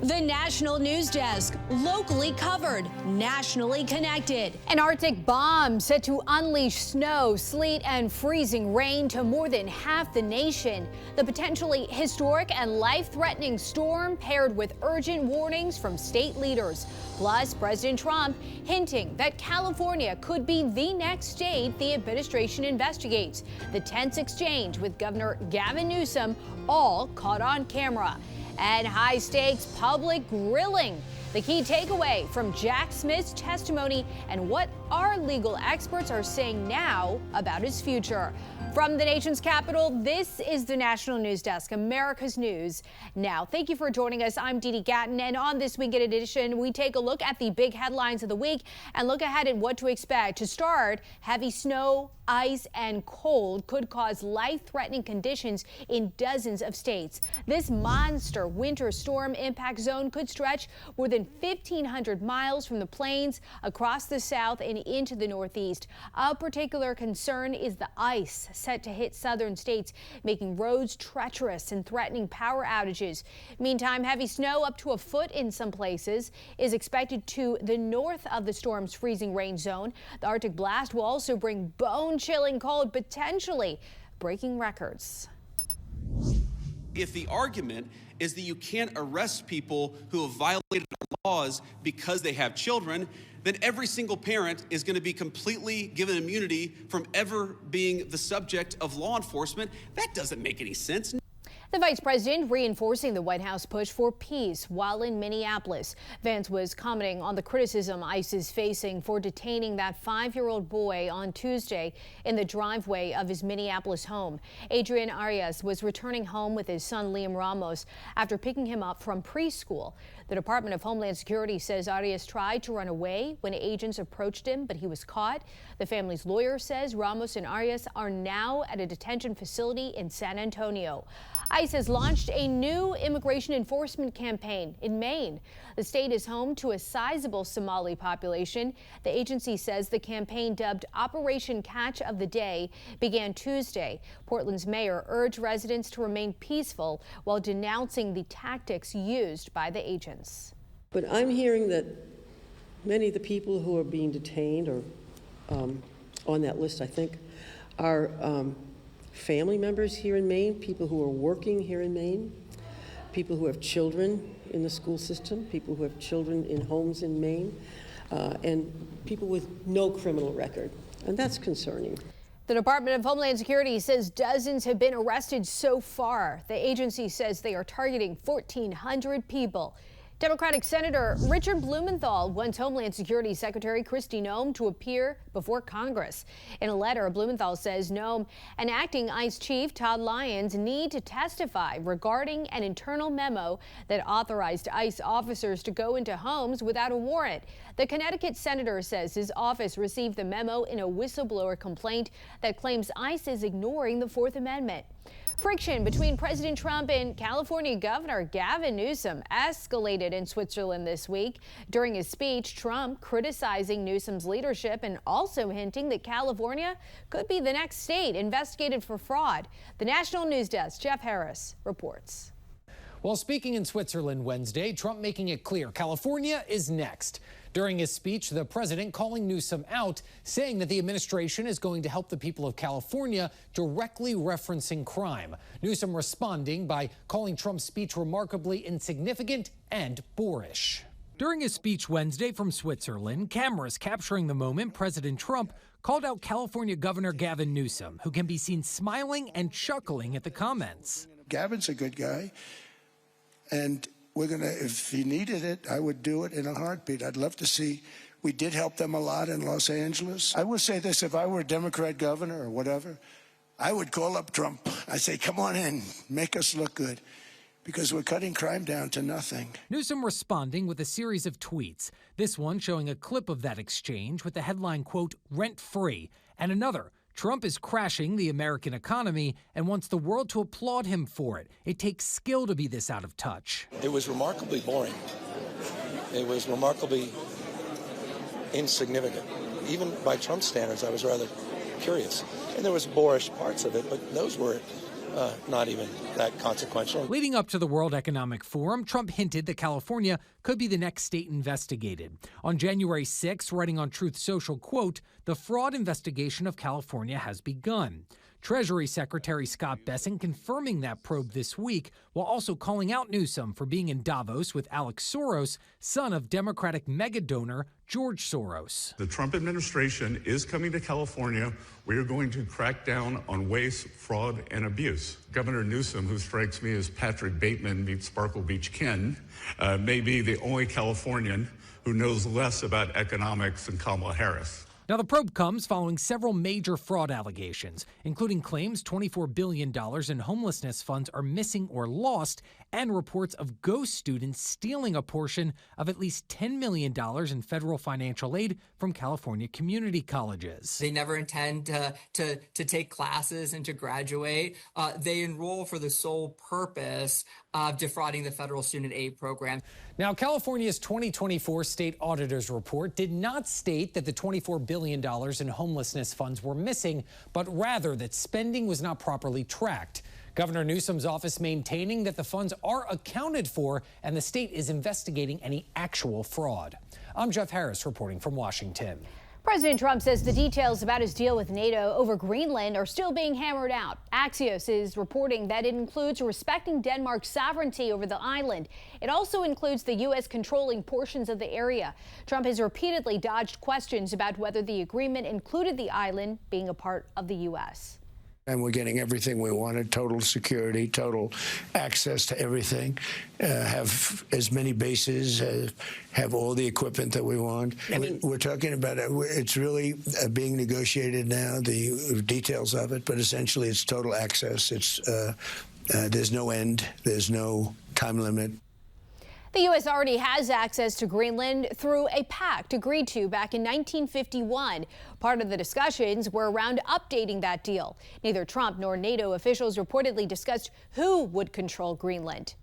The National News Desk, locally covered, nationally connected. An Arctic bomb set to unleash snow, sleet, and freezing rain to more than half the nation. The potentially historic and life-threatening storm paired with urgent warnings from state leaders. Plus, President Trump hinting that California could be the next state the administration investigates. The tense exchange with Governor Gavin Newsom, all caught on camera. And high-stakes public grilling. The key takeaway from Jack Smith's testimony and what our legal experts are saying now about his future. From the nation's capital, this is the National News Desk, America's News Now. Thank you for joining us. I'm Dee Dee Gatton, and on this weekend edition, we take a look at the big headlines of the week and look ahead at what to expect. To start, heavy snow, ice, and cold could cause life-threatening conditions in dozens of states. This monster winter storm impact zone could stretch more than 1,500 miles from the plains across the south and into the northeast. A particular concern is the ice set to hit southern states, making roads treacherous and threatening power outages. Meantime, heavy snow up to a foot in some places is expected to the north of the storm's freezing rain zone. The Arctic blast will also bring bone-chilling cold, potentially breaking records. If the argument is that you can't arrest people who have violated our laws because they have children, then every single parent is going to be completely given immunity from ever being the subject of law enforcement. That doesn't make any sense. The vice president reinforcing the White House push for peace while in Minneapolis. Vance was commenting on the criticism ICE is facing for detaining that 5-year-old boy on Tuesday in the driveway of his Minneapolis home. Adrian Arias was returning home with his son Liam Ramos after picking him up from preschool. The Department of Homeland Security says Arias tried to run away when agents approached him, but he was caught. The family's lawyer says Ramos and Arias are now at a detention facility in San Antonio. ICE has launched a new immigration enforcement campaign in Maine. The state is home to a sizable Somali population. The agency says the campaign, dubbed Operation Catch of the Day, began Tuesday. Portland's mayor urged residents to remain peaceful while denouncing the tactics used by the agents. But I'm hearing that many of the people who are being detained or on that list, I think, are family members here in Maine, people who are working here in Maine, people who have children in the school system, people who have children in homes in Maine, and people with no criminal record. And that's concerning. The Department of Homeland Security says dozens have been arrested so far. The agency says they are targeting 1,400 people. Democratic Senator Richard Blumenthal wants Homeland Security Secretary Kristi Noem to appear before Congress. In a letter, Blumenthal says Noem and acting ICE Chief Todd Lyons need to testify regarding an internal memo that authorized ICE officers to go into homes without a warrant. The Connecticut senator says his office received the memo in a whistleblower complaint that claims ICE is ignoring the Fourth Amendment. Friction between President Trump and California Governor Gavin Newsom escalated in Switzerland this week. During his speech, Trump criticizing Newsom's leadership and also hinting that California could be the next state investigated for fraud. The National News Desk, Jeff Harris, reports. While speaking in Switzerland Wednesday, Trump making it clear California is next. During his speech, the president calling Newsom out, saying that the administration is going to help the people of California, directly referencing crime. Newsom responding by calling Trump's speech remarkably insignificant and boorish. During his speech Wednesday from Switzerland, cameras capturing the moment President Trump called out California Governor Gavin Newsom, who can be seen smiling and chuckling at the comments. Gavin's a good guy, and we're going to, if he needed it, I would do it in a heartbeat. I'd love to see. We did help them a lot in Los Angeles. I will say this, if I were a Democrat governor or whatever, I would call up Trump. I'd say, come on in, make us look good, because we're cutting crime down to nothing. Newsom responding with a series of tweets. This one showing a clip of that exchange with the headline, quote, rent-free, and another, Trump is crashing the American economy and wants the world to applaud him for it. It takes skill to be this out of touch. It was remarkably boring. It was remarkably insignificant. Even by Trump standards, I was rather curious. And there was boorish parts of it, but those were not even that consequential. Leading up to the World Economic Forum, Trump hinted that California could be the next state investigated. On January 6, writing on Truth Social, quote, "The fraud investigation of California has begun." Treasury Secretary Scott Bessent confirming that probe this week, while also calling out Newsom for being in Davos with Alex Soros, son of Democratic mega-donor George Soros. The Trump administration is coming to California. We are going to crack down on waste, fraud, and abuse. Governor Newsom, who strikes me as Patrick Bateman meets Sparkle Beach Ken, may be the only Californian who knows less about economics than Kamala Harris. Now, the probe comes following several major fraud allegations, including claims $24 billion in homelessness funds are missing or lost, and reports of ghost students stealing a portion of at least $10 million in federal financial aid from California community colleges. They never intend to take classes and to graduate. They enroll for the sole purpose of defrauding the federal student aid program. Now, California's 2024 state auditor's report did not state that the $24 billion in homelessness funds were missing, but rather that spending was not properly tracked. Governor Newsom's office maintaining that the funds are accounted for and the state is investigating any actual fraud. I'm Jeff Harris reporting from Washington. President Trump says the details about his deal with NATO over Greenland are still being hammered out. Axios is reporting that it includes respecting Denmark's sovereignty over the island. It also includes the U.S. controlling portions of the area. Trump has repeatedly dodged questions about whether the agreement included the island being a part of the U.S. And we're getting everything we wanted, total security, total access to everything, have as many bases, have all the equipment that we want. I mean, we're talking about it. It's really being negotiated now, the details of it, but essentially it's total access. It's there's no end. There's no time limit. The U.S. already has access to Greenland through a pact agreed to back in 1951. Part of the discussions were around updating that deal. Neither Trump nor NATO officials reportedly discussed who would control Greenland.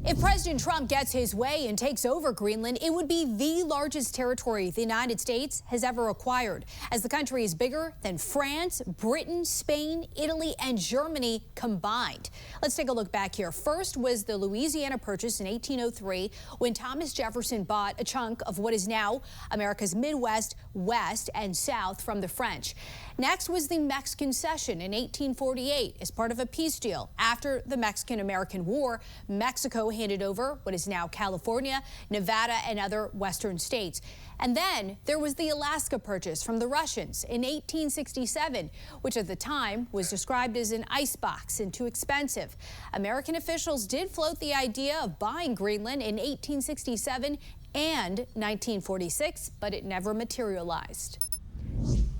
If President Trump gets his way and takes over Greenland, it would be the largest territory the United States has ever acquired, as the country is bigger than France, Britain, Spain, Italy, and Germany combined. Let's take a look back here. First was the Louisiana Purchase in 1803, when Thomas Jefferson bought a chunk of what is now America's Midwest, West, and South from the French. Next was the Mexican Cession in 1848 as part of a peace deal. After the Mexican-American War, Mexico handed over what is now California, Nevada, and other western states. And then there was the Alaska Purchase from the Russians in 1867, which at the time was described as an icebox and too expensive. American officials did float the idea of buying Greenland in 1867 and 1946, but it never materialized.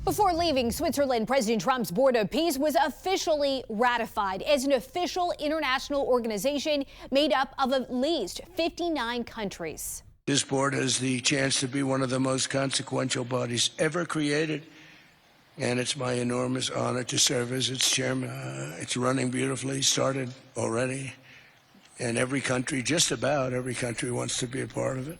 Before leaving Switzerland, President Trump's Board of Peace was officially ratified as an official international organization made up of at least 59 countries. This board has the chance to be one of the most consequential bodies ever created, and it's my enormous honor to serve as its chairman. It's running beautifully, started already, and every country, just about every country, wants to be a part of it.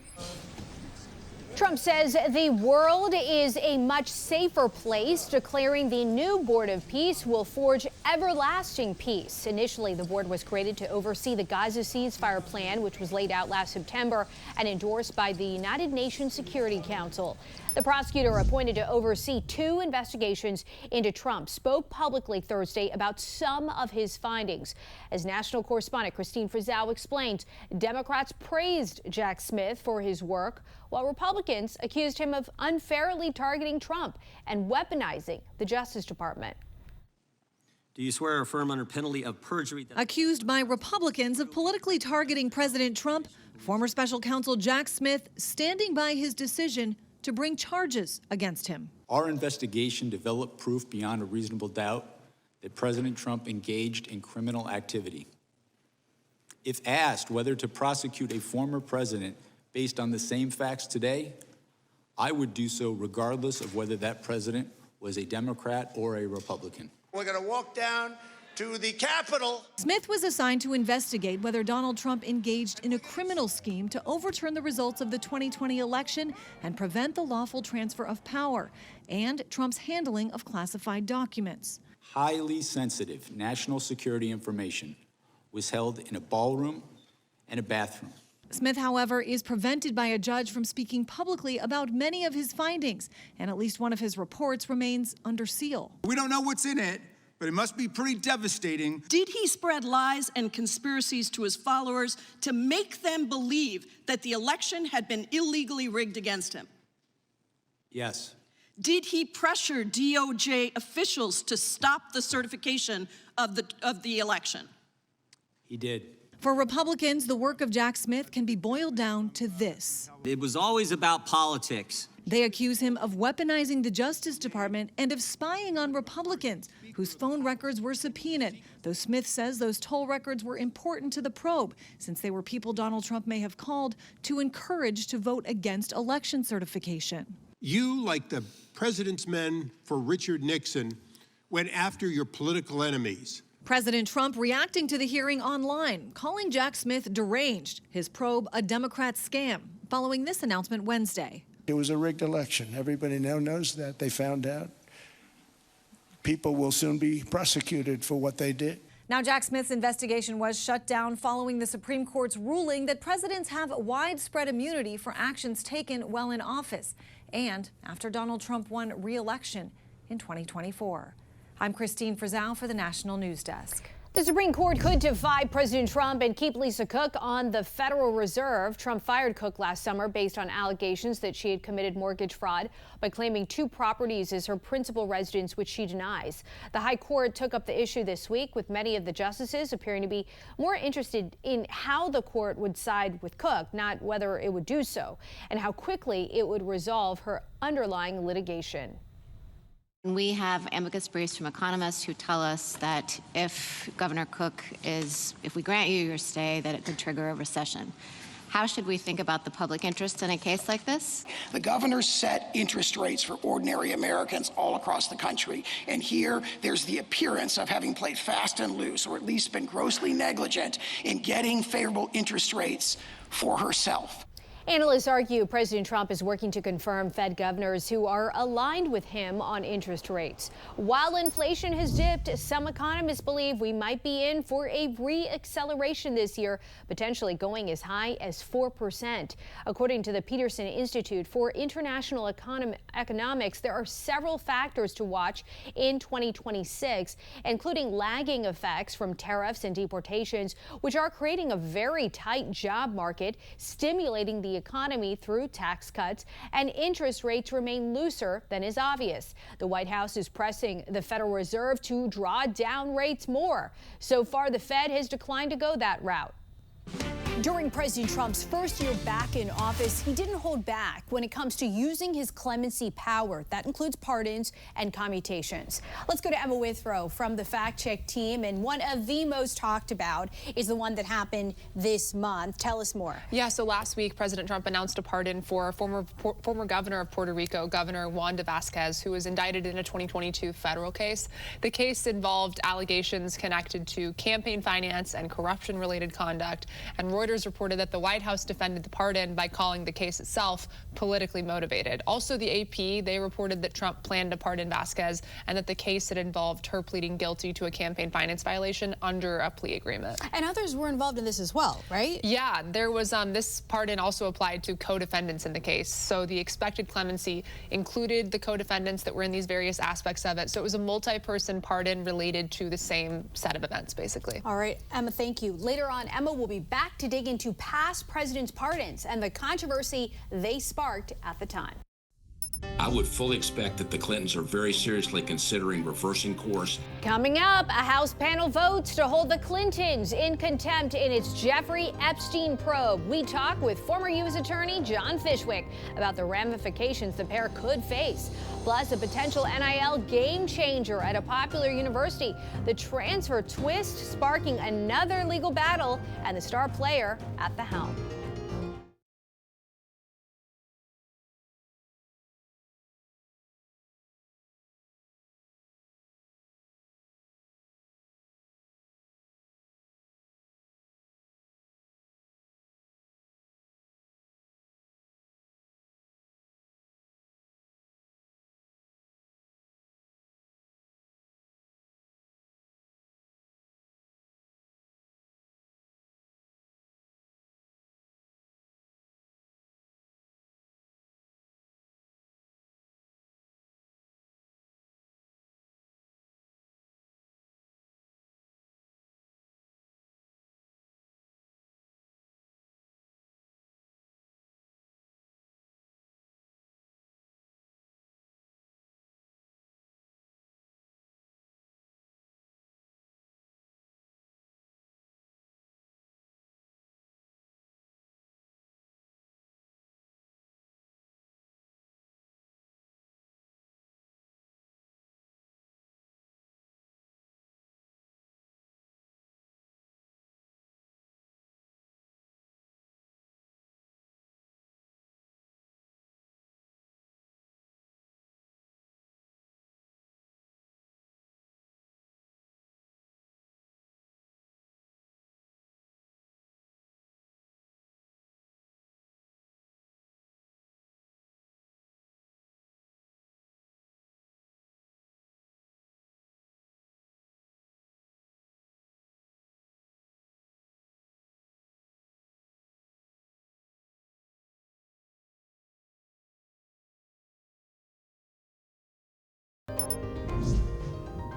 Trump says the world is a much safer place, declaring the new Board of Peace will forge everlasting peace. Initially, the board was created to oversee the Gaza ceasefire plan, which was laid out last September and endorsed by the United Nations Security Council. The prosecutor appointed to oversee 2 investigations into Trump spoke publicly Thursday about some of his findings. As national correspondent Christine Frizzell explains, Democrats praised Jack Smith for his work, while Republicans accused him of unfairly targeting Trump and weaponizing the Justice Department. Do you swear or affirm under penalty of perjury? Accused by Republicans of politically targeting President Trump, former special counsel Jack Smith standing by his decision to bring charges against him. Our investigation developed proof beyond a reasonable doubt that President Trump engaged in criminal activity. If asked whether to prosecute a former president based on the same facts today, I would do so regardless of whether that president was a Democrat or a Republican. We're going to walk down to the Capitol. Smith was assigned to investigate whether Donald Trump engaged in a criminal scheme to overturn the results of the 2020 election and prevent the lawful transfer of power, and Trump's handling of classified documents. highly sensitive national security information was held in a ballroom and a bathroom. Smith, however, is prevented by a judge from speaking publicly about many of his findings, and at least one of his reports remains under seal. We don't know what's in it, but it must be pretty devastating. Did he spread lies and conspiracies to his followers to make them believe that the election had been illegally rigged against him? Yes. Did he pressure DOJ officials to stop the certification of the election? He did. For Republicans, the work of Jack Smith can be boiled down to this. It was always about politics. They accuse him of weaponizing the Justice Department and of spying on Republicans whose phone records were subpoenaed, though Smith says those toll records were important to the probe since they were people Donald Trump may have called to encourage to vote against election certification. You, like the president's men for Richard Nixon, went after your political enemies. President Trump reacting to the hearing online, calling Jack Smith deranged, his probe a Democrat scam, following this announcement Wednesday. It was a rigged election. Everybody now knows that. They found out. People will soon be prosecuted for what they did. Now, Jack Smith's investigation was shut down following the Supreme Court's ruling that presidents have widespread immunity for actions taken while in office and after Donald Trump won re-election in 2024. I'm Christine Frizzell for the National News Desk. The Supreme Court could defy President Trump and keep Lisa Cook on the Federal Reserve. Trump fired Cook last summer based on allegations that she had committed mortgage fraud by claiming 2 properties as her principal residence, which she denies. The High Court took up the issue this week, with many of the justices appearing to be more interested in how the court would side with Cook, not whether it would do so, and how quickly it would resolve her underlying litigation. We have amicus briefs from economists who tell us that if Governor Cook if we grant you your stay, that it could trigger a recession. How should we think about the public interest in a case like this? The governor set interest rates for ordinary Americans all across the country. And here, there's the appearance of having played fast and loose, or at least been grossly negligent in getting favorable interest rates for herself. Analysts argue President Trump is working to confirm Fed governors who are aligned with him on interest rates. While inflation has dipped, some economists believe we might be in for a re-acceleration this year, potentially going as high as 4%. According to the Peterson Institute for International Economics, there are several factors to watch in 2026, including lagging effects from tariffs and deportations, which are creating a very tight job market, stimulating the economy through tax cuts, and interest rates remain looser than is obvious. The White House is pressing the Federal Reserve to draw down rates more. So far, the Fed has declined to go that route. During President Trump's first year back in office, he didn't hold back when it comes to using his clemency power. That includes pardons and commutations. Let's go to Emma Withrow from the Fact Check team, and one of the most talked about is the one that happened this month. Tell us more. Yeah, so last week, President Trump announced a pardon for former governor of Puerto Rico, Governor Juan de Vazquez, who was indicted in a 2022 federal case. The case involved allegations connected to campaign finance and corruption-related conduct, and Reuters reported that the White House defended the pardon by calling the case itself politically motivated. Also, the AP, they reported that Trump planned to pardon Vazquez and that the case had involved her pleading guilty to a campaign finance violation under a plea agreement. And others were involved in this as well, right? Yeah, there was this pardon also applied to co-defendants in the case. So the expected clemency included the co-defendants that were in these various aspects of it. So it was a multi-person pardon related to the same set of events, basically. All right, Emma, thank you. Later on, Emma will be back to dig into past presidents' pardons and the controversy they sparked at the time. I would fully expect that the Clintons are very seriously considering reversing course. Coming up, a House panel votes to hold the Clintons in contempt in its Jeffrey Epstein probe. We talk with former U.S. Attorney John Fishwick about the ramifications the pair could face. Plus, a potential NIL game changer at a popular university. The transfer twist sparking another legal battle, and the star player at the helm.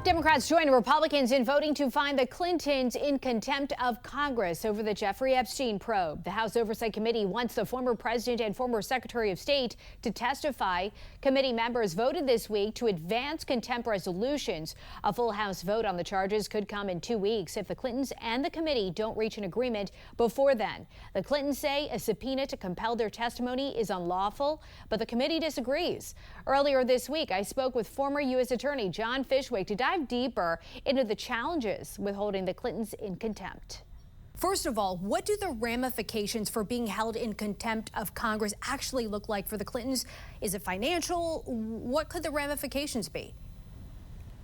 Democrats join Republicans in voting to find the Clintons in contempt of Congress over the Jeffrey Epstein probe. The House Oversight Committee wants the former president and former Secretary of State to testify. Committee members voted this week to advance contempt resolutions. A full House vote on the charges could come in 2 weeks if the Clintons and the committee don't reach an agreement before then. The Clintons say a subpoena to compel their testimony is unlawful, but the committee disagrees. Earlier this week, I spoke with former U.S. Attorney John Fishwick to dive deeper into the challenges with holding the Clintons in contempt. First of all, what do the ramifications for being held in contempt of Congress actually look like for the Clintons? Is it financial? What could the ramifications be?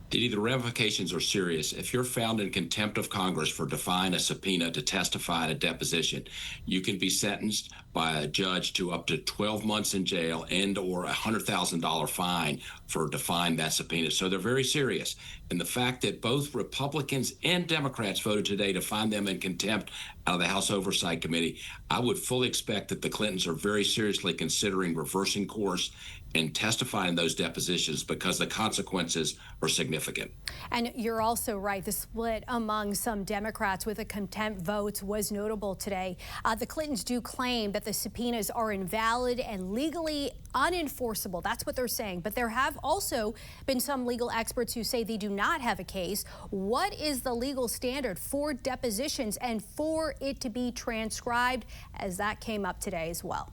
Didi, the ramifications are serious. If you're found in contempt of Congress for defying a subpoena to testify at a deposition, you can be sentenced by a judge to up to 12 months in jail and or a $100,000 fine for defying that subpoena. So they're very serious. And the fact that both Republicans and Democrats voted today to find them in contempt out of the House Oversight Committee, I would fully expect that the Clintons are very seriously considering reversing course and testifying in those depositions because the consequences are significant. And you're also right. The split among some Democrats with the contempt votes was notable today. The Clintons do claim that the subpoenas are invalid and legally unenforceable. That's what they're saying. But there have also been some legal experts who say they do not have a case. What is the legal standard for depositions and for it to be transcribed, as that came up today as well?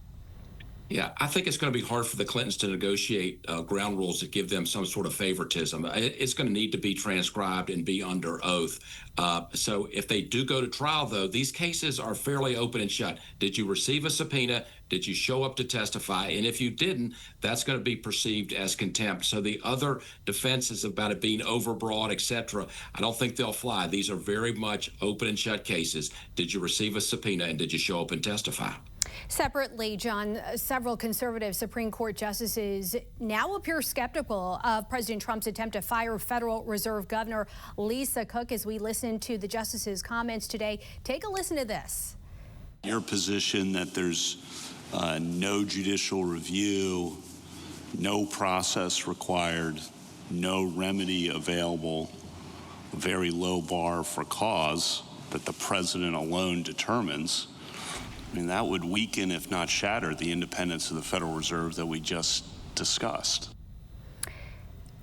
Yeah, I think it's going to be hard for the Clintons to negotiate ground rules that give them some sort of favoritism. It's going to need to be transcribed and be under oath. So if they do go to trial, though, these cases are fairly open and shut. Did you receive a subpoena? Did you show up to testify? And if you didn't, that's going to be perceived as contempt. So the other defenses about it being overbroad, et cetera, I don't think they'll fly. These are very much open and shut cases. Did you receive a subpoena and did you show up and testify? Separately, John, several conservative Supreme Court justices now appear skeptical of President Trump's attempt to fire Federal Reserve Governor Lisa Cook. As we listen to the justices' comments today, take a listen to this. Your position that there's no judicial review, no process required, no remedy available, a very low bar for cause that the president alone determines. I mean, that would weaken, if not shatter, the independence of the Federal Reserve that we just discussed.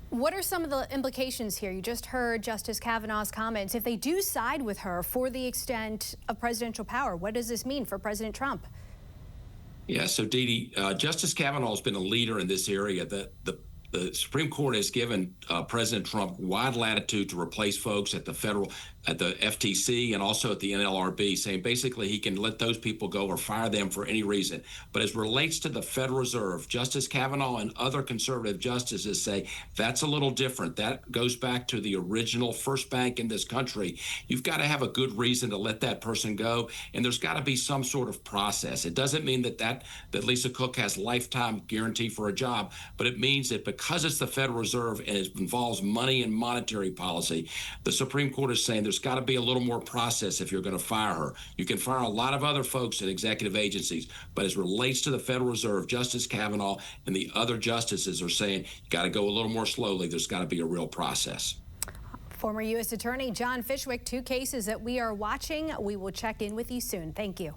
What are some of the implications here? You just heard Justice Kavanaugh's comments. If they do side with her for the extent of presidential power, what does this mean for President Trump? Yeah, so Didi, Justice Kavanaugh has been a leader in this area. The Supreme Court has given President Trump wide latitude to replace folks at the FTC and also at the NLRB, saying basically he can let those people go or fire them for any reason. But as relates to the Federal Reserve, Justice Kavanaugh and other conservative justices say that's a little different. That goes back to the original first bank in this country. You've got to have a good reason to let that person go, and there's got to be some sort of process. It doesn't mean that Lisa Cook has lifetime guarantee for a job, but it means that because it's the Federal Reserve and it involves money and monetary policy, the Supreme Court is saying there's got to be a little more process if you're going to fire her. You can fire a lot of other folks in executive agencies, but as relates to the Federal Reserve, Justice Kavanaugh and the other justices are saying you got to go a little more slowly. There's got to be a real process. Former U.S. Attorney John Fishwick, 2 cases that we are watching. We will check in with you soon. Thank you.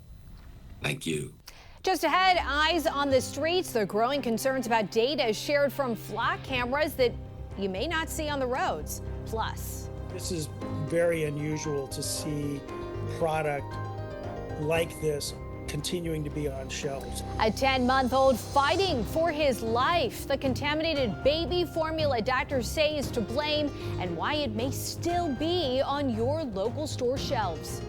Thank you. Just ahead, eyes on the streets. There are growing concerns about data shared from flock cameras that you may not see on the roads. Plus, this is very unusual to see product like this continuing to be on shelves. A 10-month-old fighting for his life. The contaminated baby formula doctors say is to blame and why it may still be on your local store shelves.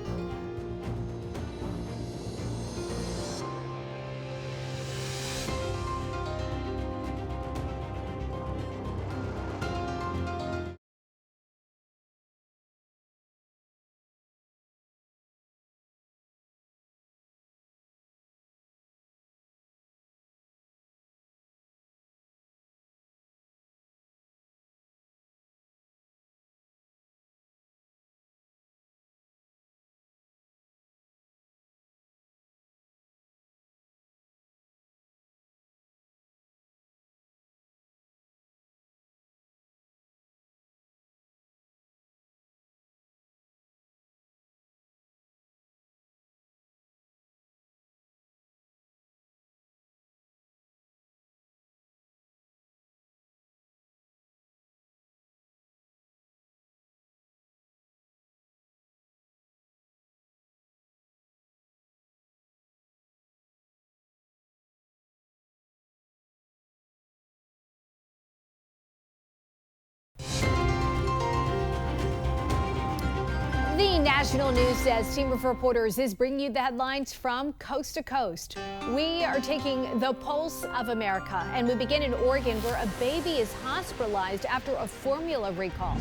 The National News Desk team of reporters is bringing you the headlines from coast to coast. We are taking the pulse of America, and we begin in Oregon, where a baby is hospitalized after a formula recall.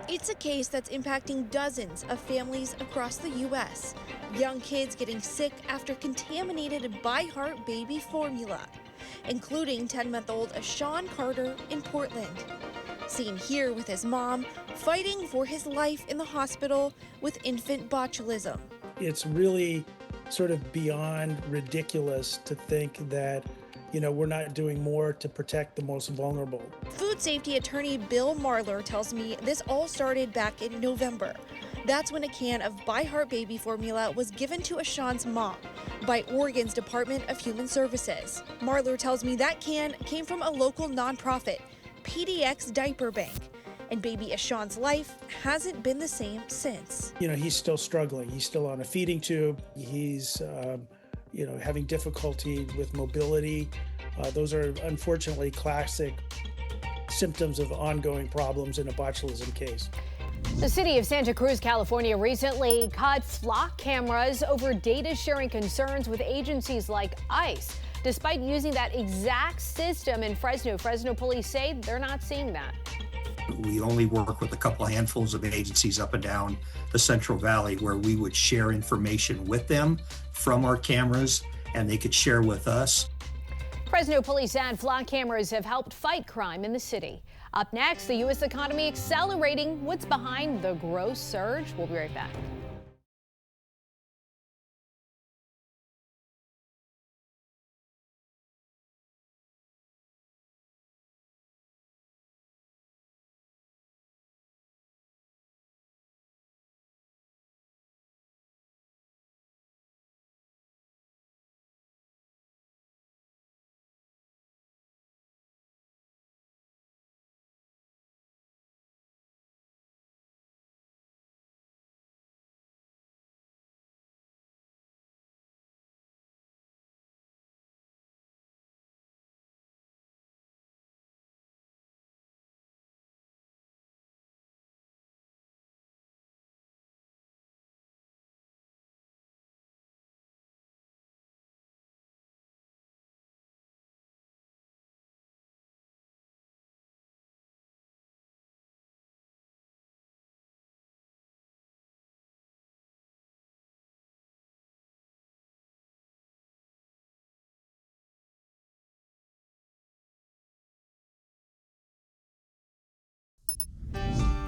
It's a case that's impacting dozens of families across the U.S. Young kids getting sick after contaminated By Heart baby formula, including 10-month-old Sean Carter in Portland. Seen here with his mom, fighting for his life in the hospital with infant botulism. It's really sort of beyond ridiculous to think that, we're not doing more to protect the most vulnerable. Food safety attorney Bill Marler tells me this all started back in November. That's when a can of By Heart baby formula was given to Ashan's mom by Oregon's Department of Human Services. Marler tells me that can came from a local nonprofit, PDX Diaper Bank, and baby Ashan's life hasn't been the same since. He's still struggling. He's still on a feeding tube. He's, having difficulty with mobility. Those are unfortunately classic symptoms of ongoing problems in a botulism case. The city of Santa Cruz, California recently cut flock cameras over data sharing concerns with agencies like ICE. Despite using that exact system in Fresno police say they're not seeing that. We only work with a couple handfuls of agencies up and down the Central Valley where we would share information with them from our cameras and they could share with us. Fresno police add flock cameras have helped fight crime in the city. Up next, the U.S. economy accelerating. What's behind the growth surge? We'll be right back.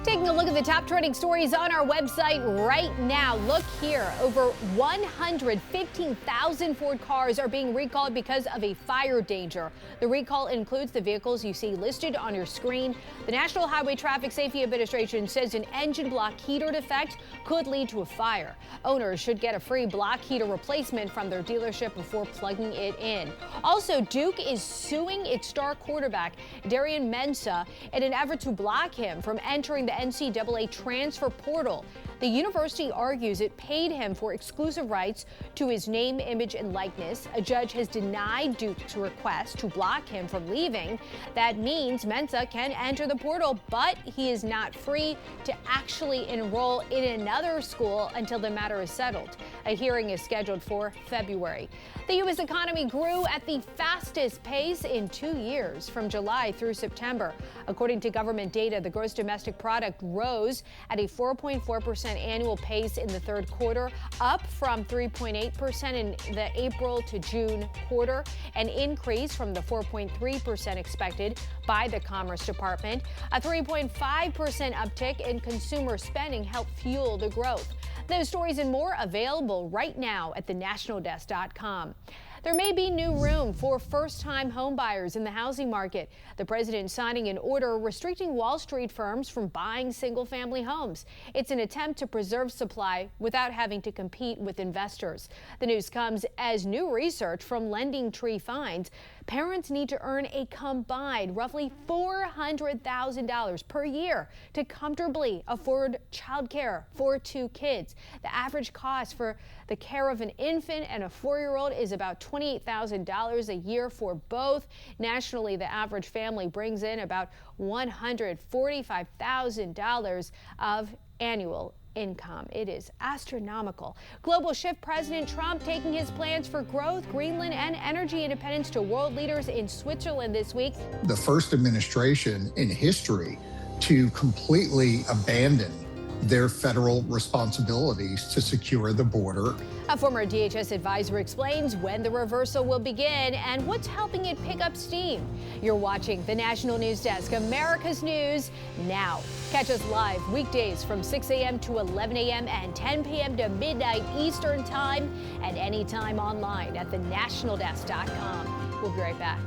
Taking a look at the top trending stories on our website right now. Look here, over 115,000 Ford cars are being recalled because of a fire danger. The recall includes the vehicles you see listed on your screen. The National Highway Traffic Safety Administration says an engine block heater defect could lead to a fire. Owners should get a free block heater replacement from their dealership before plugging it in. Also, Duke is suing its star quarterback, Darian Mensah, in an effort to block him from entering the NCAA transfer portal. The university argues it paid him for exclusive rights to his name, image, and likeness. A judge has denied Duke's request to block him from leaving. That means Mensah can enter the portal, but he is not free to actually enroll in another school until the matter is settled. A hearing is scheduled for February. The U.S. economy grew at the fastest pace in 2 years, from July through September. According to government data, the gross domestic product rose at a 4.4% annual pace in the third quarter, up from 3.8% in the April to June quarter, an increase from the 4.3% expected by the Commerce Department. A 3.5% uptick in consumer spending helped fuel the growth. Those stories and more available right now at thenationaldesk.com. There may be new room for first-time homebuyers in the housing market. The president signing an order restricting Wall Street firms from buying single-family homes. It's an attempt to preserve supply without having to compete with investors. The news comes as new research from Lending Tree finds Parents need to earn a combined roughly $400,000 per year to comfortably afford childcare for 2 kids. The average cost for the care of an infant and a 4-year-old is about $28,000 a year for both. Nationally, the average family brings in about $145,000 of annual income. It is astronomical. Global Shift President Trump taking his plans for growth, Greenland, and energy independence to world leaders in Switzerland this week. The first administration in history to completely abandon their federal responsibilities to secure the border. A former DHS advisor explains when the reversal will begin and what's helping it pick up steam. You're watching the National News Desk, America's News Now. Catch us live weekdays from 6 a.m. to 11 a.m. and 10 p.m. to midnight Eastern Time, and anytime online at thenationaldesk.com. We'll be right back.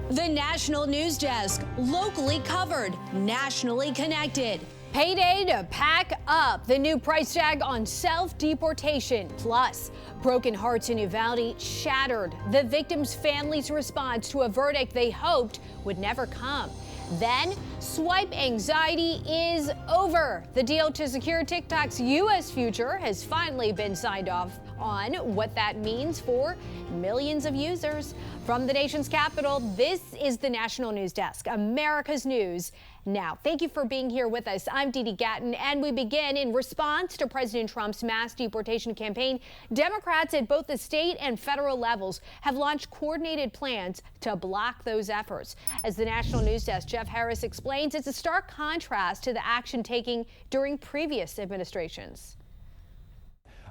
The National News Desk, locally covered, nationally connected. Payday to pack up. The new price tag on self-deportation. Plus, broken hearts in Uvalde shattered. The victims' families' response to a verdict they hoped would never come. Then, swipe anxiety is over. The deal to secure TikTok's U.S. future has finally been signed off on. What that means for millions of users. From the nation's capital, this is the National News Desk, America's News Now. Thank you for being here with us. I'm Dee Dee Gatton, and we begin in response to President Trump's mass deportation campaign. Democrats at both the state and federal levels have launched coordinated plans to block those efforts. As the National News Desk, Jeff Harris explains, it's a stark contrast to the action taken during previous administrations.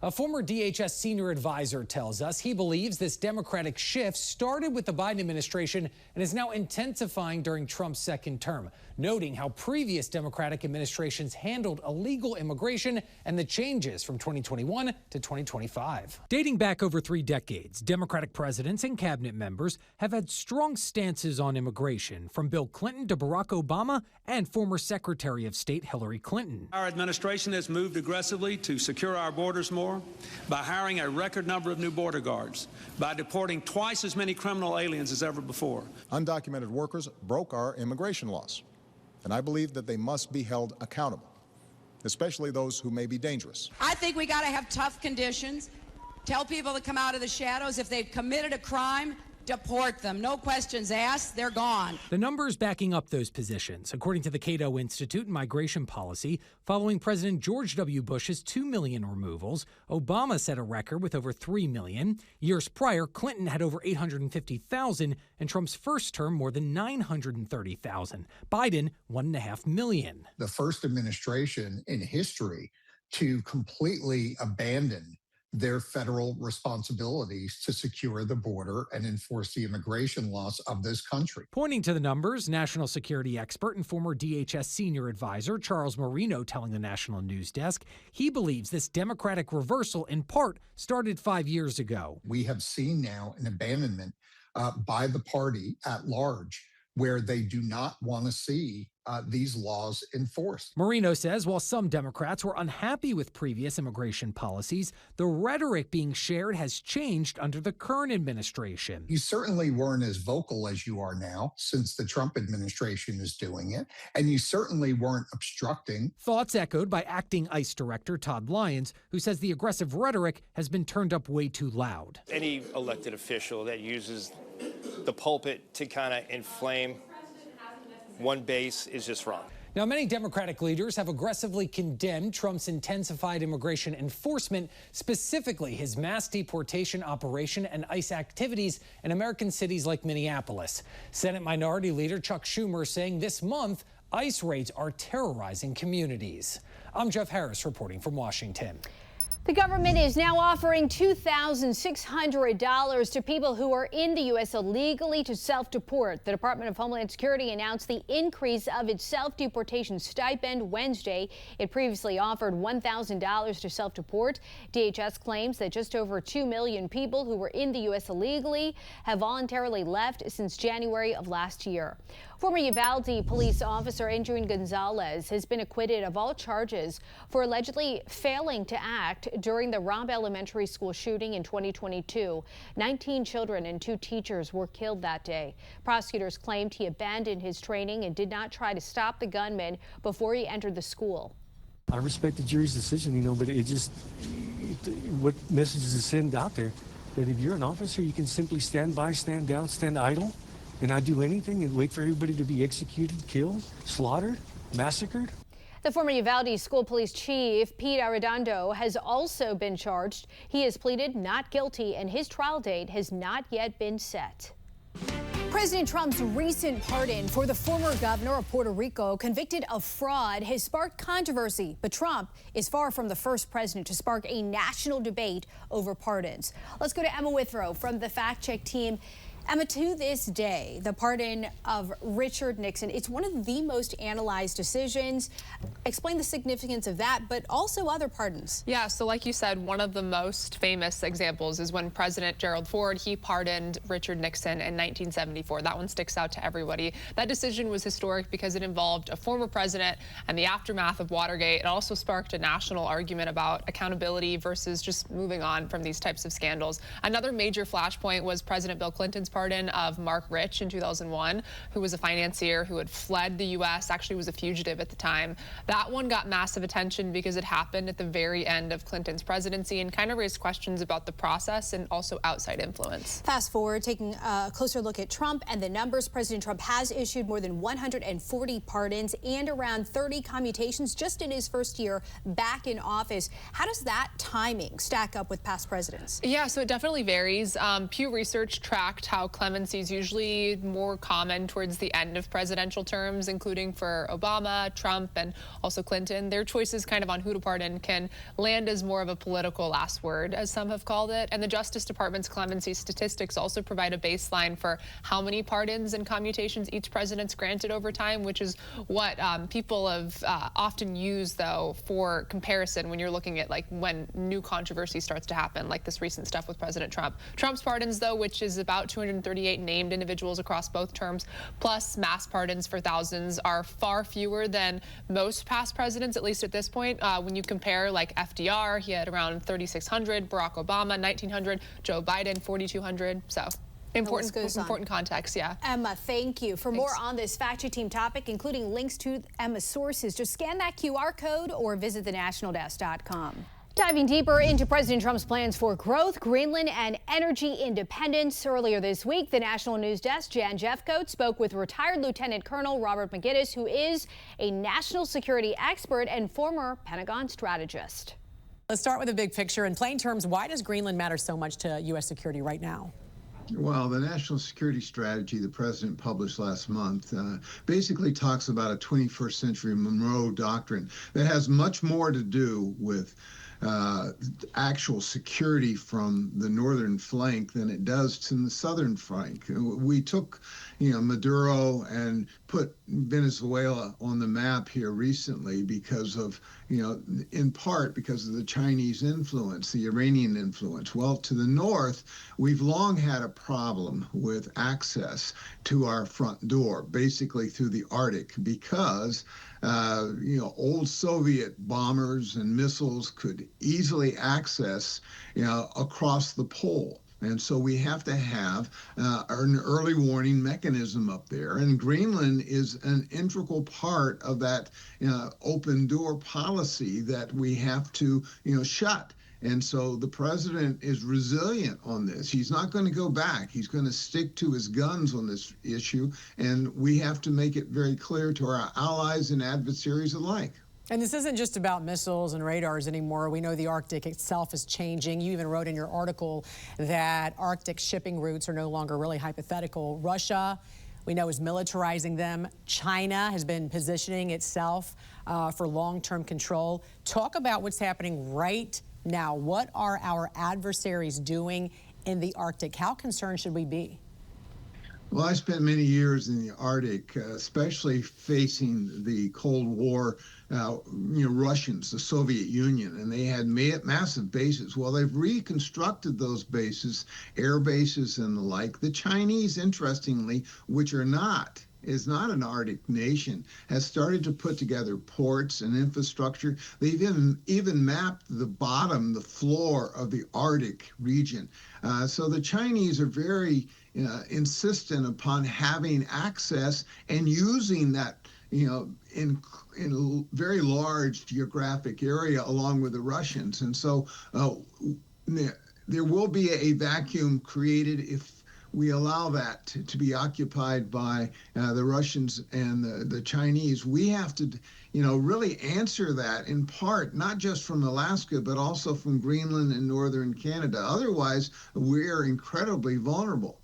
A former DHS senior advisor tells us he believes this Democratic shift started with the Biden administration and is now intensifying during Trump's second term, noting how previous Democratic administrations handled illegal immigration and the changes from 2021 to 2025. Dating back over 3 decades, Democratic presidents and cabinet members have had strong stances on immigration, from Bill Clinton to Barack Obama and former Secretary of State Hillary Clinton. Our administration has moved aggressively to secure our borders more war, by hiring a record number of new border guards, by deporting twice as many criminal aliens as ever before. Undocumented workers broke our immigration laws, and I believe that they must be held accountable, especially those who may be dangerous. I think we got to have tough conditions. Tell people to come out of the shadows. If they've committed a crime, deport them. No questions asked. They're gone. The numbers backing up those positions, according to the Cato Institute in Migration Policy, following President George W. Bush's 2 million removals, Obama set a record with over 3 million. Years prior, Clinton had over 850,000, and Trump's first term more than 930,000. Biden, 1.5 million. The first administration in history to completely abandon their federal responsibilities to secure the border and enforce the immigration laws of this country. Pointing to the numbers, national security expert and former DHS senior advisor Charles Marino telling the National News Desk he believes this Democratic reversal in part started 5 years ago. We have seen now an abandonment by the party at large where they do not want to see these laws enforced. Marino says while some Democrats were unhappy with previous immigration policies, the rhetoric being shared has changed under the current administration. You certainly weren't as vocal as you are now since the Trump administration is doing it, and you certainly weren't obstructing. Thoughts echoed by acting ICE Director Todd Lyons, who says the aggressive rhetoric has been turned up way too loud. Any elected official that uses the pulpit to kind of inflame one base is just wrong. Now, many Democratic leaders have aggressively condemned Trump's intensified immigration enforcement, specifically his mass deportation operation and ICE activities in American cities like Minneapolis. Senate Minority Leader Chuck Schumer saying this month ICE raids are terrorizing communities. I'm Jeff Harris reporting from Washington. The government is now offering $2,600 to people who are in the U.S. illegally to self-deport. The Department of Homeland Security announced the increase of its self-deportation stipend Wednesday. It previously offered $1,000 to self-deport. DHS claims that just over 2 million people who were in the U.S. illegally have voluntarily left since January of last year. Former Uvalde police officer Adrian Gonzalez has been acquitted of all charges for allegedly failing to act during the Robb Elementary School shooting in 2022. 19 children and 2 teachers were killed that day. Prosecutors claimed he abandoned his training and did not try to stop the gunman before he entered the school. I respect the jury's decision, but what message does it send out there? That if you're an officer, you can simply stand by, stand down, stand idle, and not do anything and wait for everybody to be executed, killed, slaughtered, massacred? The former Uvalde School Police Chief, Pete Arredondo, has also been charged. He has pleaded not guilty, and his trial date has not yet been set. President Trump's recent pardon for the former governor of Puerto Rico convicted of fraud has sparked controversy, but Trump is far from the first president to spark a national debate over pardons. Let's go to Emma Withrow from the Fact Check team. Emma, to this day, the pardon of Richard Nixon, it's one of the most analyzed decisions. Explain the significance of that, but also other pardons. Yeah, so like you said, one of the most famous examples is when President Gerald Ford, he pardoned Richard Nixon in 1974. That one sticks out to everybody. That decision was historic because it involved a former president and the aftermath of Watergate. It also sparked a national argument about accountability versus just moving on from these types of scandals. Another major flashpoint was President Bill Clinton's pardon of Mark Rich in 2001, who was a financier who had fled the U.S., actually was a fugitive at the time. That one got massive attention because it happened at the very end of Clinton's presidency and kind of raised questions about the process and also outside influence. Fast forward, taking a closer look at Trump and the numbers. President Trump has issued more than 140 pardons and around 30 commutations just in his first year back in office. How does that timing stack up with past presidents? Yeah, so it definitely varies. Pew Research tracked how clemency is usually more common towards the end of presidential terms, including for Obama, Trump, and also Clinton. Their choices kind of on who to pardon can land as more of a political last word, as some have called it. And the Justice Department's clemency statistics also provide a baseline for how many pardons and commutations each president's granted over time, which is what people have often used, though, for comparison when you're looking at like when new controversy starts to happen, like this recent stuff with President Trump. Trump's pardons, though, which is about 250 238 named individuals across both terms, plus mass pardons for thousands are far fewer than most past presidents, at least at this point. When you compare like FDR, he had around 3,600, Barack Obama, 1,900, Joe Biden, 4,200. So important context, yeah. Emma, thank you. For more on this Fact Check Team topic, including links to Emma's sources, just scan that QR code or visit thenationaldesk.com. Diving deeper into President Trump's plans for growth, Greenland, and energy independence. Earlier this week, the National News Desk, Jan Jeffcoat, spoke with retired Lieutenant Colonel Robert McGinnis, who is a national security expert and former Pentagon strategist. Let's start with the big picture. In plain terms, why does Greenland matter so much to U.S. security right now? Well, the National Security Strategy the President published last month basically talks about a 21st century Monroe Doctrine that has much more to do with actual security from the northern flank than it does to the southern flank. We took, Maduro and put Venezuela on the map here recently because of, in part because of the Chinese influence, the Iranian influence. Well, to the north, we've long had a problem with access to our front door, basically through the Arctic, because old Soviet bombers and missiles could easily access, across the pole. And so we have to have an early warning mechanism up there. And Greenland is an integral part of that open door policy that we have to, shut. And so the president is resilient on this. He's not going to go back. He's going to stick to his guns on this issue. And we have to make it very clear to our allies and adversaries alike. And this isn't just about missiles and radars anymore. We know the Arctic itself is changing. You even wrote in your article that Arctic shipping routes are no longer really hypothetical. Russia, we know, is militarizing them. China has been positioning itself for long-term control. Talk about what's happening right now. What are our adversaries doing in the Arctic? How concerned should we be? Well, I spent many years in the Arctic, especially facing the Cold War, Russians, the Soviet Union, and they had massive bases. Well, they've reconstructed those bases, air bases and the like. The Chinese, interestingly, which is not an Arctic nation, has started to put together ports and infrastructure. They've even mapped the floor of the Arctic region. So the Chinese are very insistent upon having access and using that, in a very large geographic area along with the Russians. And so there will be a vacuum created if we allow that to be occupied by the Russians and the Chinese. We have to, really answer that in part, not just from Alaska, but also from Greenland and northern Canada. Otherwise, we're incredibly vulnerable.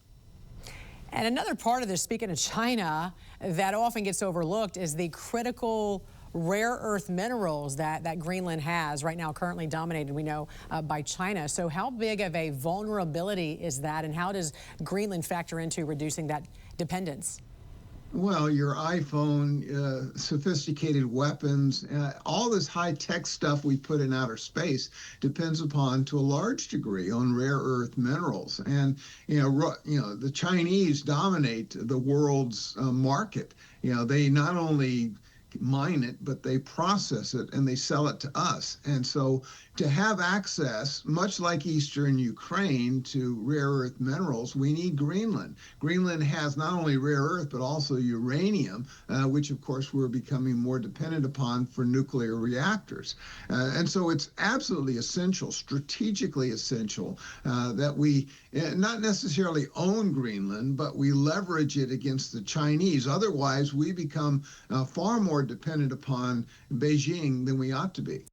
And another part of this, speaking of China, that often gets overlooked is the critical rare earth minerals that Greenland has right now, currently dominated, we know, by China. So how big of a vulnerability is that, and how does Greenland factor into reducing that dependence? Well, your iPhone, sophisticated weapons, all this high-tech stuff we put in outer space depends upon, to a large degree, on rare earth minerals. And, the Chinese dominate the world's market. They not only mine it, but they process it and they sell it to us. And so to have access, much like Eastern Ukraine, to rare earth minerals, we need Greenland. Greenland has not only rare earth, but also uranium, which of course we're becoming more dependent upon for nuclear reactors. And so it's absolutely essential, strategically essential, that we not necessarily own Greenland, but we leverage it against the Chinese. Otherwise, we become far more dependent upon Beijing than we ought to be.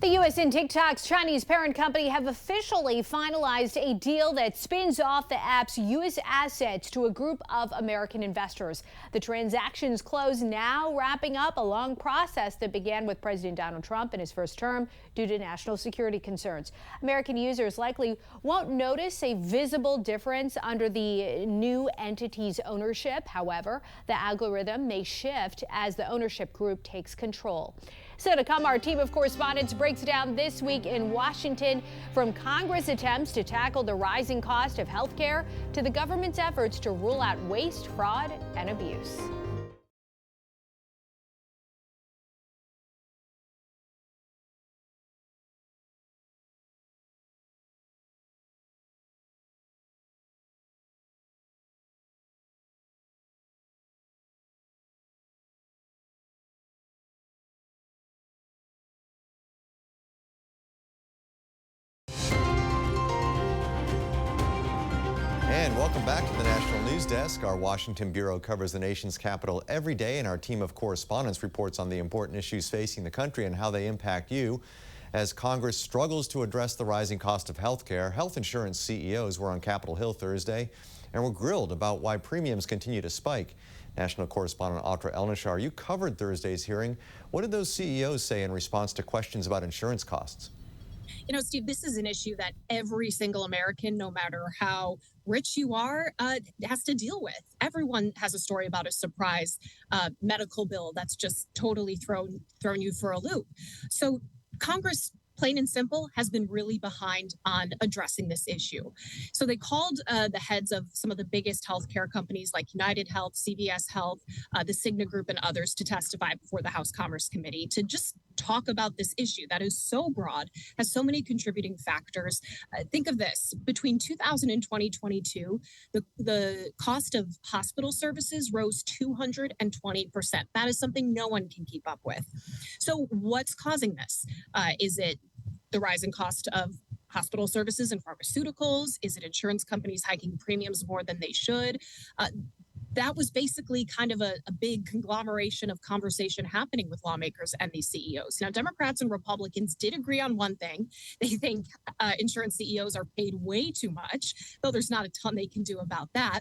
The U.S. and TikTok's Chinese parent company have officially finalized a deal that spins off the app's U.S. assets to a group of American investors. The transaction's close now, wrapping up a long process that began with President Donald Trump in his first term due to national security concerns. American users likely won't notice a visible difference under the new entity's ownership. However, the algorithm may shift as the ownership group takes control. So to come, our team of correspondents break breaks down this week in Washington, from Congress' attempts to tackle the rising cost of health care to the government's efforts to rule out waste, fraud, and abuse. And welcome back to the National News Desk. Our Washington Bureau covers the nation's capital every day, and our team of correspondents reports on the important issues facing the country and how they impact you. As Congress struggles to address the rising cost of health care, health insurance CEOs were on Capitol Hill Thursday and were grilled about why premiums continue to spike. National correspondent Atra Elnishar, you covered Thursday's hearing. What did those CEOs say in response to questions about insurance costs? You know, Steve, this is an issue that every single American, no matter how rich you are, has to deal with. Everyone has a story about a surprise medical bill that's just totally thrown you for a loop. So Congress, plain and simple, has been really behind on addressing this issue. So they called the heads of some of the biggest healthcare companies like United Health, CVS Health, the Cigna Group, and others to testify before the House Commerce Committee to just talk about this issue that is so broad, has so many contributing factors. Think of this: between 2000 and 2022, the cost of hospital services rose 220%. That is something no one can keep up with. So what's causing this? Is it the rising cost of hospital services and pharmaceuticals? Is it insurance companies hiking premiums more than they should? That was basically kind of a big conglomeration of conversation happening with lawmakers and these CEOs. Now, Democrats and Republicans did agree on one thing. They think insurance CEOs are paid way too much, though there's not a ton they can do about that.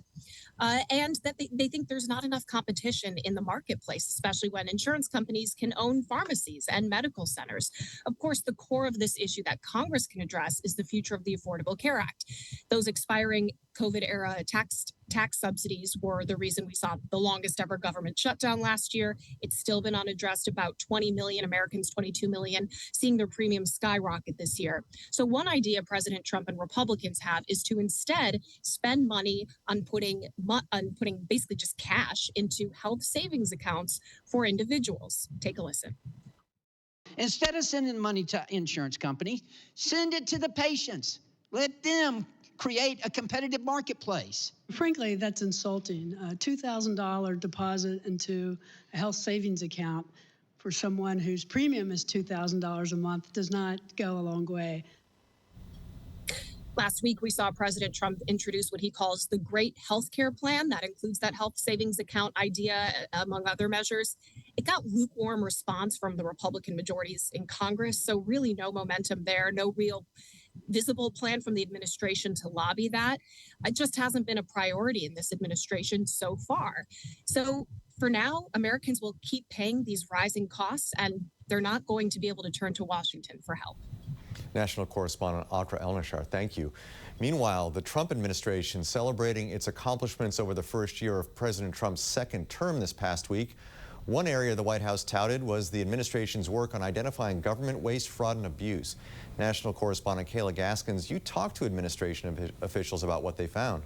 And that they think there's not enough competition in the marketplace, especially when insurance companies can own pharmacies and medical centers. Of course, the core of this issue that Congress can address is the future of the Affordable Care Act. Those expiring COVID-era tax subsidies were the reason we saw the longest ever government shutdown last year. It's still been unaddressed. About 20 million Americans, 22 million, seeing their premiums skyrocket this year. So one idea President Trump and Republicans have is to instead spend money on putting basically just cash into health savings accounts for individuals. Take a listen. Instead of sending money to insurance companies, send it to the patients. Let them create a competitive marketplace. Frankly, that's insulting. A $2,000 deposit into a health savings account for someone whose premium is $2,000 a month does not go a long way. Last week, we saw President Trump introduce what he calls the Great Healthcare Plan. That includes that health savings account idea, among other measures. It got lukewarm response from the Republican majorities in Congress, so really no momentum there, no real visible plan from the administration to lobby that. It just hasn't been a priority in this administration so far. So for now, Americans will keep paying these rising costs, and they're not going to be able to turn to Washington for help. National correspondent Atra Elnishar, thank you. Meanwhile, the Trump administration celebrating its accomplishments over the first year of President Trump's second term this past week. One area the White House touted was the administration's work on identifying government waste, fraud, and abuse. National correspondent Kayla Gaskins, you talked to administration officials about what they found.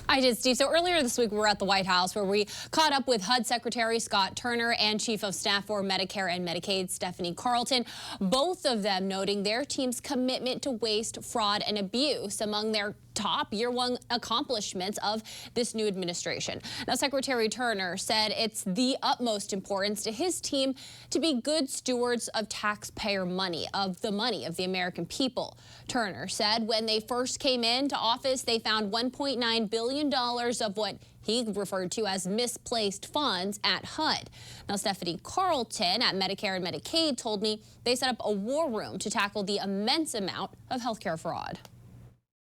I did, Steve. So earlier this week, we were at the White House where we caught up with HUD Secretary Scott Turner and Chief of Staff for Medicare and Medicaid Stephanie Carlton, both of them noting their team's commitment to waste, fraud, and abuse among their top year-one accomplishments of this new administration. Now, Secretary Turner said it's the utmost importance to his team to be good stewards of taxpayer money, of the American people. Turner said when they first came into office, they found $1.9 billion of what he referred to as misplaced funds at HUD. Now, Stephanie Carlton at Medicare and Medicaid told me they set up a war room to tackle the immense amount of healthcare fraud.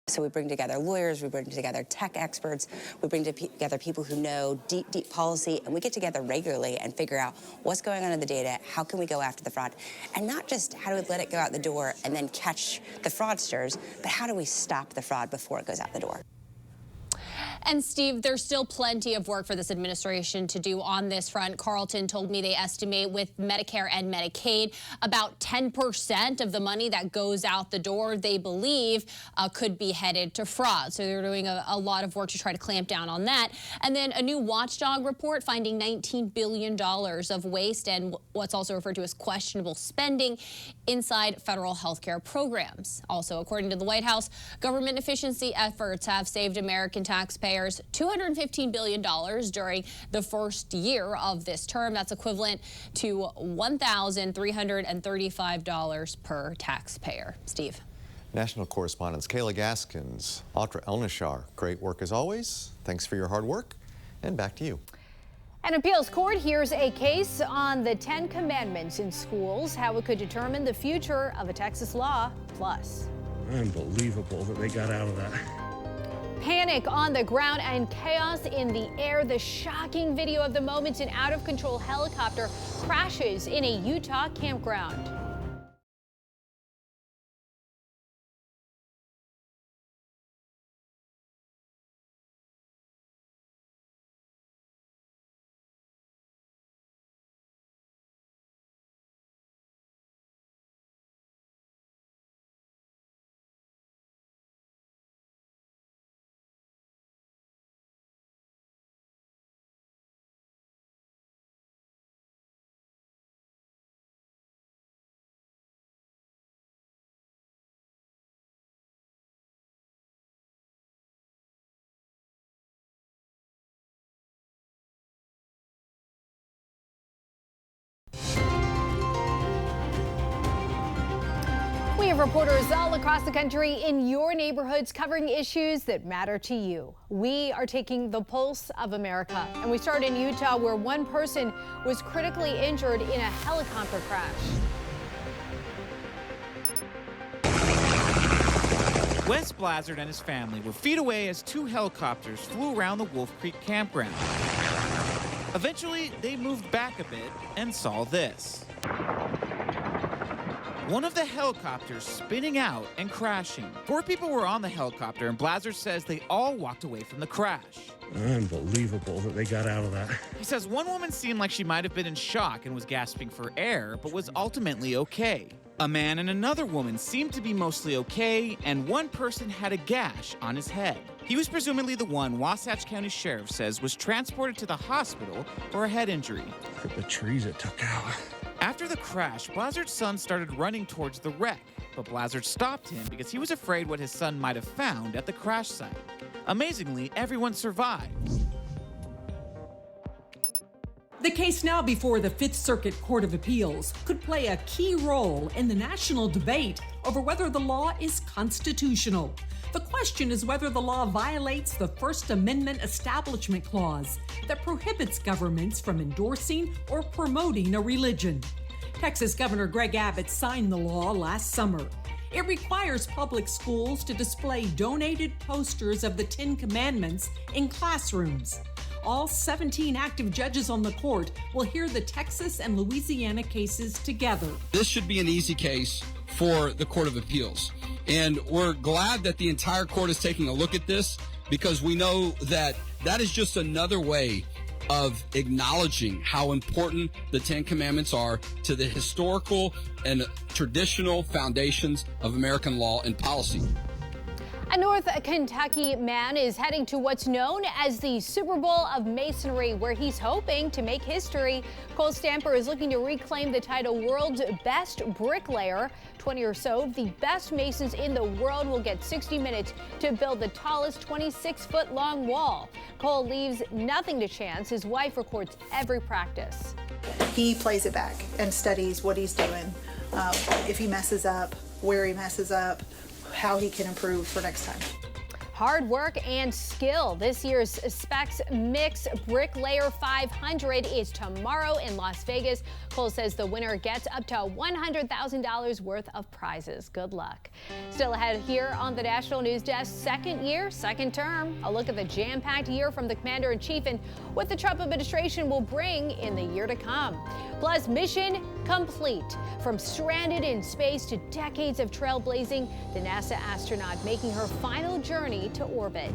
So we bring together lawyers, we bring together tech experts, we bring together people who know deep, deep policy, and we get together regularly and figure out what's going on in the data, how can we go after the fraud, and not just how do we let it go out the door and then catch the fraudsters, but how do we stop the fraud before it goes out the door. And Steve, there's still plenty of work for this administration to do on this front. Carlton told me they estimate with Medicare and Medicaid about 10% of the money that goes out the door they believe could be headed to fraud. So they're doing a lot of work to try to clamp down on that. And then a new watchdog report finding $19 billion of waste and what's also referred to as questionable spending inside federal health care programs. Also, according to the White House, government efficiency efforts have saved American taxpayers $215 billion during the first year of this term. That's equivalent to $1,335 per taxpayer. Steve. National correspondents Kayla Gaskins, Audra Elnishar, great work as always. Thanks for your hard work, and back to you. An appeals court hears a case on the 10 Commandments in schools, how it could determine the future of a Texas law. Plus, unbelievable that they got out of that. Panic on the ground and chaos in the air. The shocking video of the moment an out-of-control helicopter crashes in a Utah campground. We have reporters all across the country in your neighborhoods covering issues that matter to you. We are taking the pulse of America, and we start in Utah, where one person was critically injured in a helicopter crash. Wes Blazard and his family were feet away as two helicopters flew around the Wolf Creek campground. Eventually, they moved back a bit and saw this. One of the helicopters spinning out and crashing. 4 people were on the helicopter, and Blazard says they all walked away from the crash. Unbelievable that they got out of that. He says one woman seemed like she might have been in shock and was gasping for air, but was ultimately okay. A man and another woman seemed to be mostly okay, and one person had a gash on his head. He was presumably the one Wasatch County Sheriff says was transported to the hospital for a head injury. Look at the trees it took out. After the crash, Blazard's son started running towards the wreck, but Blazard stopped him because he was afraid what his son might have found at the crash site. Amazingly, everyone survived. The case now before the Fifth Circuit Court of Appeals could play a key role in the national debate over whether the law is constitutional. The question is whether the law violates the First Amendment Establishment Clause that prohibits governments from endorsing or promoting a religion. Texas Governor Greg Abbott signed the law last summer. It requires public schools to display donated posters of the 10 Commandments in classrooms. All 17 active judges on the court will hear the Texas and Louisiana cases together. This should be an easy case for the Court of Appeals. And we're glad that the entire court is taking a look at this, because we know that that is just another way of acknowledging how important the 10 Commandments are to the historical and traditional foundations of American law and policy. A North Kentucky man is heading to what's known as the Super Bowl of Masonry, where he's hoping to make history. Cole Stamper is looking to reclaim the title World's Best Bricklayer. 20 or so of the best masons in the world will get 60 minutes to build the tallest 26-foot-long wall. Cole leaves nothing to chance. His wife records every practice. He plays it back and studies what he's doing. If he messes up, where he messes up, how he can improve for next time. Hard work and skill. This year's Specs Mix Bricklayer 500 is tomorrow in Las Vegas. Cole says the winner gets up to $100,000 worth of prizes. Good luck. Still ahead here on the National News Desk, second year, second term. A look at the jam-packed year from the Commander-in-Chief and what the Trump administration will bring in the year to come. Plus, mission complete. From stranded in space to decades of trailblazing, the NASA astronaut making her final journey to orbit.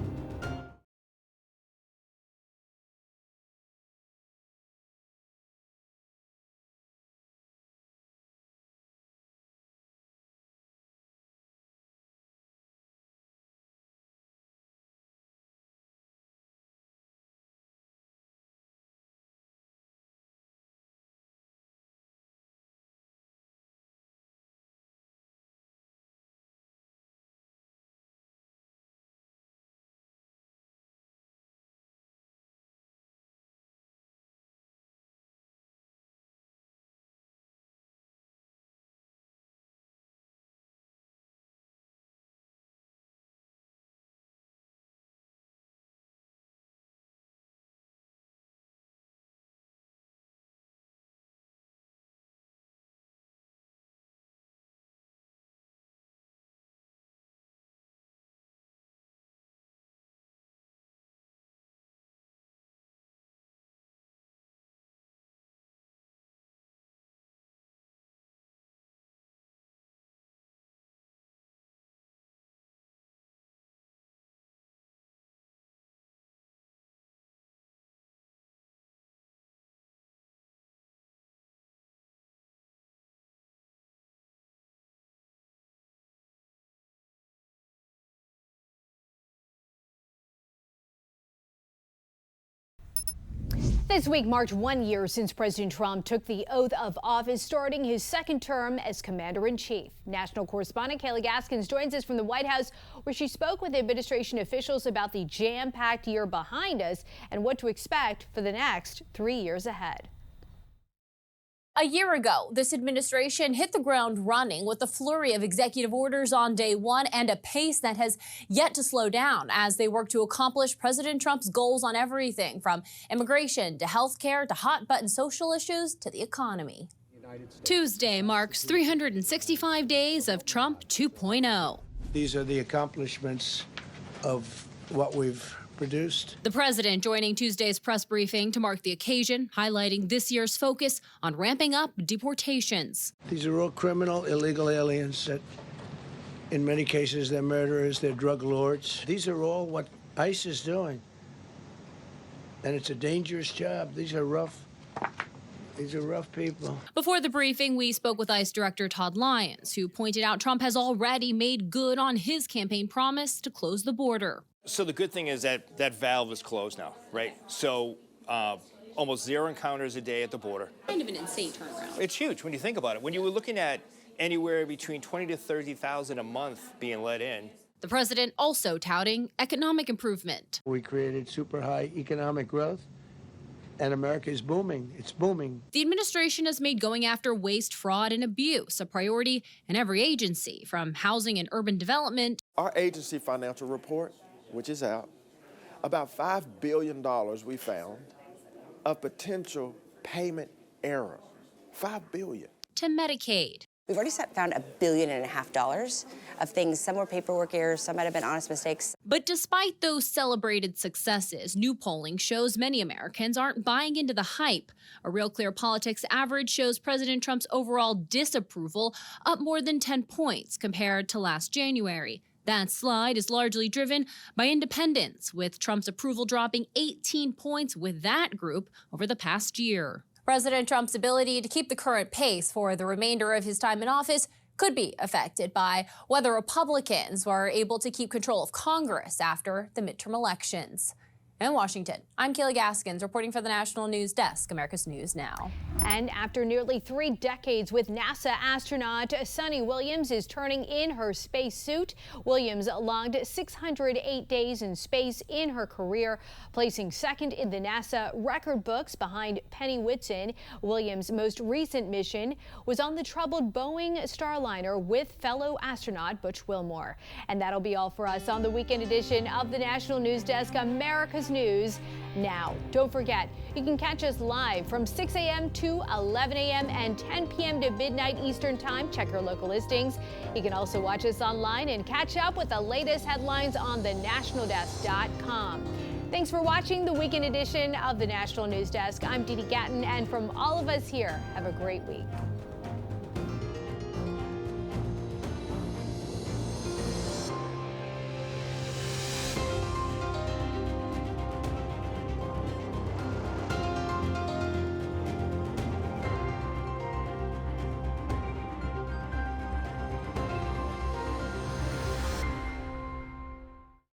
This week marked 1 year since President Trump took the oath of office, starting his second term as commander-in-chief. National correspondent Kayla Gaskins joins us from the White House, where she spoke with administration officials about the jam-packed year behind us and what to expect for the next 3 years ahead. A year ago, this administration hit the ground running with a flurry of executive orders on day one and a pace that has yet to slow down as they work to accomplish President Trump's goals on everything from immigration to health care to hot-button social issues to the economy. Tuesday marks 365 days of Trump 2.0. These are the accomplishments of what we've produced. The president joining Tuesday's press briefing to mark the occasion, highlighting this year's focus on ramping up deportations. These are all criminal, illegal aliens that, in many cases, they're murderers, they're drug lords. These are all what ICE is doing. And it's a dangerous job. These are rough people. Before the briefing, we spoke with ICE Director Todd Lyons, who pointed out Trump has already made good on his campaign promise to close the border. So the good thing is that that valve is closed now, right? So almost 0 encounters a day at the border. Kind of an insane turnaround. It's huge when you think about it. When you were looking at anywhere between 20 to 30,000 a month being let in. The president also touting economic improvement. We created super high economic growth, and America is booming. It's booming. The administration has made going after waste, fraud, and abuse a priority in every agency, from housing and urban development. Our agency financial report, which is out, about $5 billion we found of potential payment error. $5 billion. To Medicaid. We've already found $1.5 billion of things. Some were paperwork errors, some might have been honest mistakes. But despite those celebrated successes, new polling shows many Americans aren't buying into the hype. A Real Clear Politics average shows President Trump's overall disapproval up more than 10 points compared to last January. That slide is largely driven by independents, with Trump's approval dropping 18 points with that group over the past year. President Trump's ability to keep the current pace for the remainder of his time in office could be affected by whether Republicans are able to keep control of Congress after the midterm elections. In Washington, I'm Kayla Gaskins reporting for the National News Desk, America's News Now. And after nearly 3 decades with NASA astronaut Suni Williams is turning in her spacesuit. Williams logged 608 days in space in her career, placing second in the NASA record books behind Penny Whitson. Williams' most recent mission was on the troubled Boeing Starliner with fellow astronaut Butch Wilmore. And that'll be all for us on the weekend edition of the National News Desk, America's News Now. Don't forget, you can catch us live from 6 a.m. to 11 a.m. and 10 p.m. to midnight Eastern Time. Check your local listings. You can also watch us online and catch up with the latest headlines on thenationaldesk.com. Thanks for watching the weekend edition of the National News Desk. I'm Dee Dee Gatton, and from all of us here, have a great week.